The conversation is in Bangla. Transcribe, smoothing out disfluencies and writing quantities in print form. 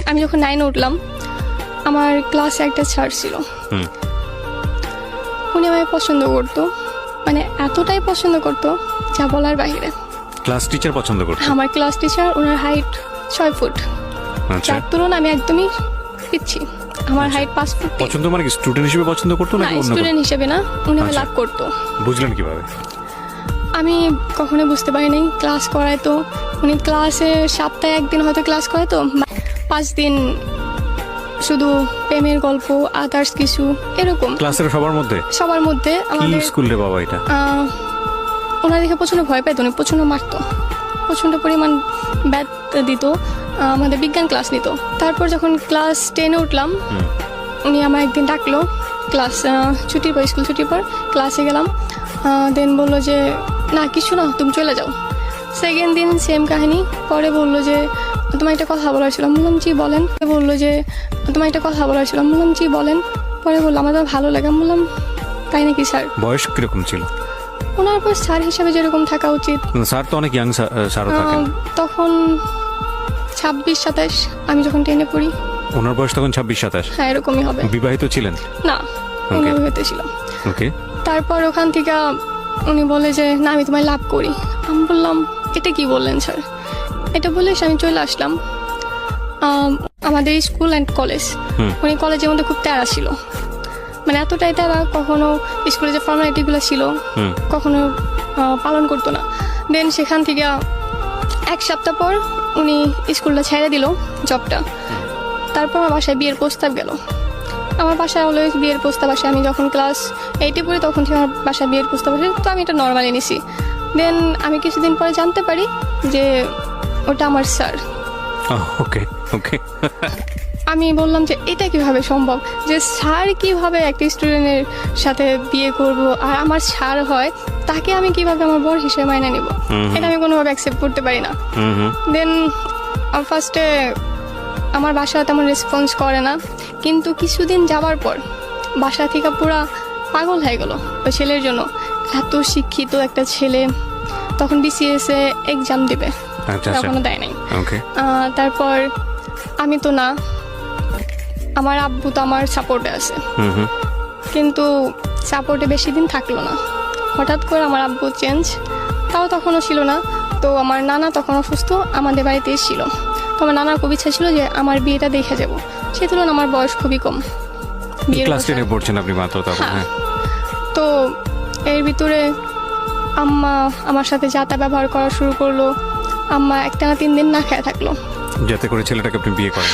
আমি যখন 9-এ উঠলাম, আমার ক্লাসে একটা স্যার ছিল। উনি আমাকে পছন্দ করতো, মানে এতটাই পছন্দ করতো যা বলার বাইরে। ক্লাস টিচার পছন্দ করতো? আমার ক্লাস টিচার, ওনার হাইট 6 ফুট। আচ্ছা, যার তুলনায় আমি একদমই পিচ্ছি। আমার হাইট 5 ফুট। পছন্দ মানে কি স্টুডেন্ট হিসেবে পছন্দ করতো নাকি অন্য? স্টুডেন্ট হিসেবে না, উনি আমাকে লাভ করতো। বুঝলেন কিভাবে? আমি কখনো বুঝতে পারি নাই। ক্লাস করায় তো উনি, ক্লাসে সপ্তাহে একদিন হয়তো ক্লাস করে, তো 5 দিন শুধু প্রেমের গল্প, আদার্স কিছু এরকম। ক্লাসের সবার মধ্যে? সবার মধ্যে। আমাদের স্কুল রে বাবা এটা? ওনার দেখে প্রচন্ড ভয় পাইতো, উনি প্রচন্ড মারতো, প্রচন্ড পরিমাণ ব্যাট দিত। আমাদের বিজ্ঞান ক্লাস নিত। তারপর যখন ক্লাস 10-এ উঠলাম, উনি আমার একদিন ডাকলো ক্লাস ছুটির পর, স্কুল ছুটির পর ক্লাসে গেলাম। দেন বললো যে না কিছু না, তুমি চলে যাও। সেকেন্ড দিন সেম কাহিনী। পরে বললো যে তোমার একটা কথা বলার ছিল। বললাম জি বলেন। বললো যে তোমার একটা কথা বলার ছিল। বললাম জি বলেন। পরে বললো আমার তো ভালো লাগে। বললাম তাই নাকি স্যার? বয়স কিরকম ছিল ওনার পর স্যার হিসেবে যেরকম থাকা উচিত। স্যার তো অনেক ইয়াং স্যারও থাকেন। তখন 26-27, আমি যখন 10-এ পড়ি। ওনার বয়স তখন 26-27? হ্যাঁ, এরকমই হবে। বিবাহিত ছিলেন? না, উনি অবিবাহিত ছিল। ওকে। তারপর ওখান থেকে উনি বলে যে না আমি তোমায় লাভ করি। আমি বললাম এটা কি বললেন স্যার? এটা বলে আমি চলে আসলাম আমাদের স্কুল অ্যান্ড কলেজ। উনি কলেজের মধ্যে খুব তেড়া ছিল, মানে এতটাই তেড়া, কখনো স্কুলে যে ফর্মালিটিগুলো ছিল কখনো পালন করতো না। দেন সেখান থেকে 1 সপ্তাহ পর উনি স্কুলটা ছেড়ে দিল, জবটা। তারপর আমার বাসায় বিয়ের প্রস্তাব গেল। আমার বাসায় অলওয়েজ বিয়ের প্রস্তাব আসে। আমি যখন ক্লাস 8-এ পড়ি তখন থেকে আমার বাসায় বিয়ের প্রস্তাব আসে, তো আমি এটা নর্মালি নিছি। দেন আমি কিছুদিন পরে জানতে পারি যে ওটা আমার স্যার। ওকে ওকে। আমি বললাম যে এটা কিভাবে সম্ভব, যে স্যার কিভাবে একটা স্টুডেন্টের সাথে বিয়ে করব, আর আমার স্যার হয়, তাকে আমি কিভাবে আমার বর হিসেবে মাইনে নিব? এটা আমি কোনোভাবে অ্যাকসেপ্ট করতে পারি না। দেন ফার্স্টে আমার বাসা তেমন রেসপন্স করে না, কিন্তু কিছুদিন যাওয়ার পর বাসা থেকে পুরা পাগল হয়ে গেল ওই ছেলের জন্য। এত শিক্ষিত একটা ছেলে, তখন BCS-এ এক্সাম দিবে, তখনও দেয় নাই। তারপর আমি তো না, আমার আব্বু তো আমার সাপোর্টে আছে, কিন্তু সাপোর্টে বেশি দিন থাকলো না। হঠাৎ করে আমার আব্বু চেঞ্জ, তাও তখনও ছিল না। তো আমার নানা তখন অসুস্থ, আমাদের বাড়িতে ছিল। তো আমার নানার খুব ইচ্ছা ছিল যে আমার বিয়েটা দেখে যাব। সে তুলনায় আমার বয়স খুবই কম। ক্লাস 10-এ পড়ছেন আপনি মাত্র তখন? হ্যাঁ। তো এর ভিতরে আম্মা আমার সাথে যাতা ব্যবহার করা শুরু করলো। আম্মা 1 টানা 3 দিন না খেয়ে থাকলো, যাতে করে ছেলেটাকে আপনি বিয়ে করেন।